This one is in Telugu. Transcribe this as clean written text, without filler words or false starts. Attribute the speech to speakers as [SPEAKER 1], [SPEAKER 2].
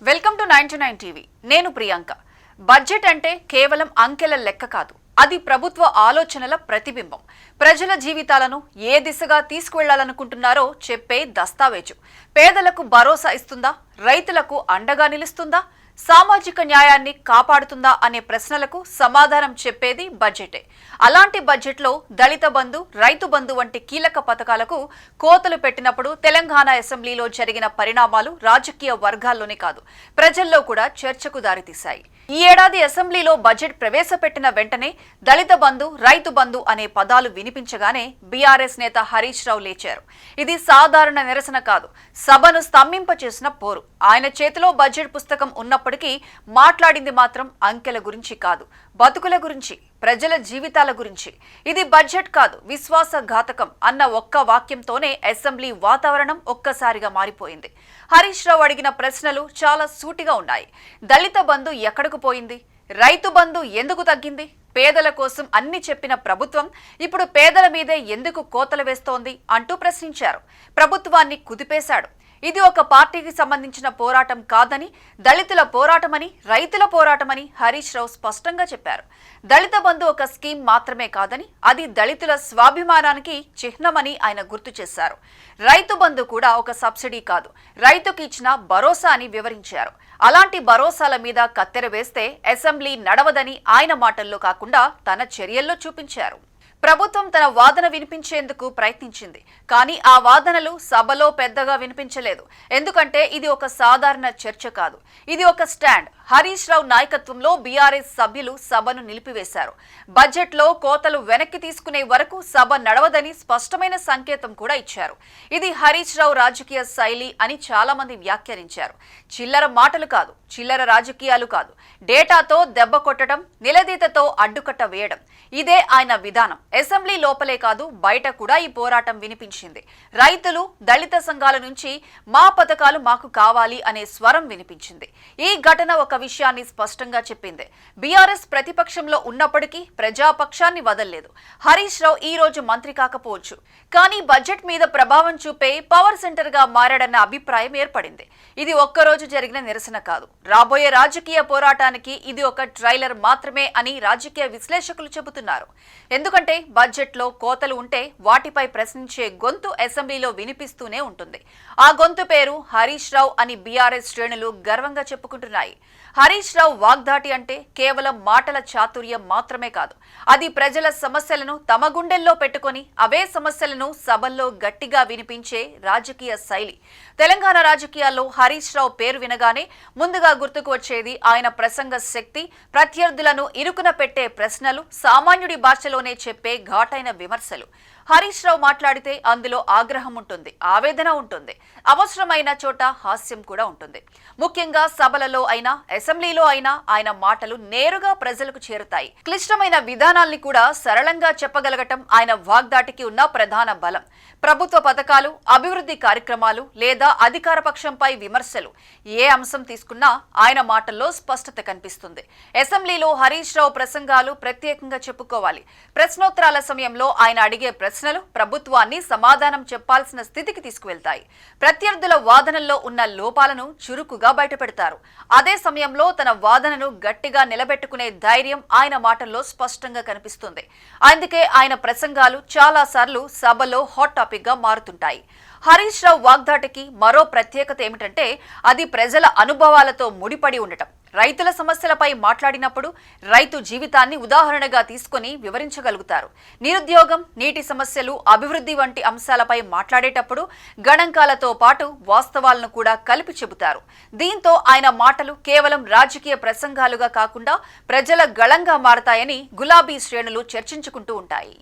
[SPEAKER 1] Welcome to 99 TV. నేను ప్రియాంక. బడ్జెట్ అంటే కేవలం అంకెల లెక్క కాదు, అది ప్రభుత్వ ఆలోచనల ప్రతిబింబం. ప్రజల జీవితాలను ఏ దిశగా తీసుకువెళ్లాలనుకుంటున్నారో చెప్పే దస్తావేజు. పేదలకు భరోసా ఇస్తుందా? రైతులకు అండగా నిలుస్తుందా? సామాజిక న్యాయాన్ని కాపాడుతుందా అనే ప్రశ్నలకు సమాధానం చెప్పేది బడ్జెటే. అలాంటి బడ్జెట్లో దళిత బంధు, రైతు బంధు వంటి కీలక పథకాలకు కోతలు పెట్టినప్పుడు తెలంగాణ అసెంబ్లీలో జరిగిన పరిణామాలు రాజకీయ వర్గాల్లోనే కాదు, ప్రజల్లో కూడా చర్చకు దారితీశాయి. ఈ ఏడాది అసెంబ్లీలో బడ్జెట్ ప్రవేశపెట్టిన వెంటనే దళిత బంధు, రైతు బంధు అనే పదాలు వినిపించగానే బీఆర్ఎస్ నేత హరీష్ రావు లేచారు. ఇది సాధారణ నిరసన కాదు, సభను స్తంభింపచేసిన పోరు. ఆయన చేతిలో బడ్జెట్ పుస్తకం ఉన్నప్పటికీ మాట్లాడింది మాత్రం అంకెల గురించి కాదు, బతుకుల గురించి, ప్రజల జీవితాల గురించి. ఇది బడ్జెట్ కాదు, విశ్వాసఘాతకం అన్న ఒక్క వాక్యంతోనే అసెంబ్లీ వాతావరణం ఒక్కసారిగా మారిపోయింది. హరీష్ రావు అడిగిన ప్రశ్నలు చాలా సూటిగా ఉన్నాయి. దళిత బంధు ఎక్కడకు పోయింది? రైతు బంధు ఎందుకు తగ్గింది? పేదల కోసం అన్ని చెప్పిన ప్రభుత్వం ఇప్పుడు పేదల మీదే ఎందుకు కోతలు వేస్తోంది అంటూ ప్రశ్నించారు. ప్రభుత్వాన్ని కుదిపేశాడు. ఇది ఒక పార్టీకి సంబంధించిన పోరాటం కాదని, దళితుల పోరాటమని, రైతుల పోరాటమని హరీష్ రావు స్పష్టంగా చెప్పారు. దళిత బంధు ఒక స్కీమ్ మాత్రమే కాదని, అది దళితుల స్వాభిమానానికి చిహ్నమని ఆయన గుర్తు చేశారు. రైతు బంధు కూడా ఒక సబ్సిడీ కాదు, రైతుకి ఇచ్చిన భరోసా అని వివరించారు. అలాంటి భరోసాల మీద కత్తెర వేస్తే అసెంబ్లీ నడవదని ఆయన మాటల్లో కాకుండా తన చర్యల్లో చూపించారు. ప్రభుత్వం తన వాదన వినిపించేందుకు ప్రయత్నించింది, కానీ ఆ వాదనలు సభలో పెద్దగా వినిపించలేదు. ఎందుకంటే ఇది ఒక సాధారణ చర్చ కాదు, ఇది ఒక స్టాండ్. హరీష్ రావు నాయకత్వంలో బీఆర్ఎస్ సభ్యులు సభను నిలిపివేశారు. బడ్జెట్లో కోతలు వెనక్కి తీసుకునే వరకు సభ నడవదని స్పష్టమైన సంకేతం కూడా ఇచ్చారు. ఇది హరీష్ రావు రాజకీయ శైలి అని చాలా మంది వ్యాఖ్యానించారు. చిల్లర మాటలు కాదు, చిల్లర రాజకీయాలు కాదు, డేటాతో దెబ్బ కొట్టడం, నిలదీతతో అడ్డుకట్ట వేయడం, ఇదే ఆయన విధానం. అసెంబ్లీ లోపలే కాదు, బయట కూడా ఈ పోరాటం వినిపించింది. రైతులు, దళిత సంఘాల నుంచి మా పథకాలు మాకు కావాలి అనే స్వరం వినిపించింది. ఈ ఘటన ఒక విషయాన్ని స్పష్టంగా చెప్పింది. బీఆర్ఎస్ ప్రతిపక్షంలో ఉన్నప్పటికీ ప్రజాపక్షాన్ని వదల్లేదు. హరీష్ రావు ఈ రోజు మంత్రి కాకపోవచ్చు, కానీ బడ్జెట్ మీద ప్రభావం చూపే పవర్ సెంటర్ గా మారాడన్న అభిప్రాయం ఏర్పడింది. ఇది ఒక్కరోజు జరిగిన నిరసన కాదు, రాబోయే రాజకీయ పోరాటానికి ఇది ఒక ట్రైలర్ మాత్రమే అని రాజకీయ విశ్లేషకులు చెబుతున్నారు. ఎందుకంటే బడ్జెట్లో కోతలు ఉంటే వాటిపై ప్రశ్నించే గొంతు అసెంబ్లీలో వినిపిస్తూనే ఉంటుంది. ఆ గొంతు పేరు హరీష్ రావు అని బీఆర్ఎస్ శ్రేణులు గర్వంగా చెప్పుకుంటున్నాయి. హరీష్ రావు వాగ్దాటి అంటే కేవలం మాటల చాతుర్యం మాత్రమే కాదు, అది ప్రజల సమస్యలను తమ గుండెల్లో పెట్టుకొని అవే సమస్యలను సభల్లో గట్టిగా వినిపించే రాజకీయ శైలి. తెలంగాణ రాజకీయాల్లో హరీష్ రావు పేరు వినగానే ముందుగా గుర్తుకు వచ్చేది ఆయన ప్రసంగ శక్తి, ప్రత్యర్థులను ఇరుకున పెట్టే ప్రశ్నలు, సామాన్యుడి భాషలోనే చెప్పే ఘాటైన విమర్శలు. హరీష్ రావు మాట్లాడితే అందులో ఆగ్రహం ఉంటుంది, ఆవేదన ఉంటుంది, అవసరమైన చోట హాస్యం కూడా ఉంటుంది. ముఖ్యంగా సభలలో అయినా అసెంబ్లీలో అయినా ఆయన మాటలు నేరుగా ప్రజలకు చేరుతాయి. క్లిష్టమైన విధానాల్ని కూడా సరళంగా చెప్పగలగటం ఆయన వాగ్దాటికి ఉన్న ప్రధాన బలం. ప్రభుత్వ పథకాలు, అభివృద్ధి కార్యక్రమాలు లేదా అధికార పక్షంపై విమర్శలు, ఏ అంశం తీసుకున్నా ఆయన మాటల్లో స్పష్టత కనిపిస్తుంది. అసెంబ్లీలో హరీష్ రావు ప్రసంగాలు ప్రత్యేకంగా చెప్పుకోవాలి. ప్రశ్నోత్తరాల సమయంలో ఆయన అడిగే ప్రశ్నలు ప్రభుత్వాన్ని సమాధానం చెప్పాల్సిన స్థితికి తీసుకువెళ్తాయి. ప్రత్యర్థుల వాదనల్లో ఉన్న లోపాలను చురుకుగా బయటపెడతారు. అదే సమయంలో తన వాదనను గట్టిగా నిలబెట్టుకునే ధైర్యం ఆయన మాటల్లో స్పష్టంగా కనిపిస్తుంది. అందుకే ఆయన ప్రసంగాలు చాలా సార్లు సభలో హాట్ టాపిక్ గా మారుతుంటాయి. హరీష్ రావు వాగ్దాటికి మరో ప్రత్యేకత ఏమిటంటే అది ప్రజల అనుభవాలతో ముడిపడి ఉండటం. రైతుల సమస్యలపై మాట్లాడినప్పుడు రైతు జీవితాన్ని ఉదాహరణగా తీసుకుని వివరించగలుగుతారు. నిరుద్యోగం, నీటి సమస్యలు, అభివృద్ధి వంటి అంశాలపై మాట్లాడేటప్పుడు గణాంకాలతో పాటు వాస్తవాలను కూడా కలిపి చెబుతారు. దీంతో ఆయన మాటలు కేవలం రాజకీయ ప్రసంగాలుగా కాకుండా ప్రజల గళంగా మారతాయని గులాబీ శ్రేణులు చర్చించుకుంటూ ఉంటాయి.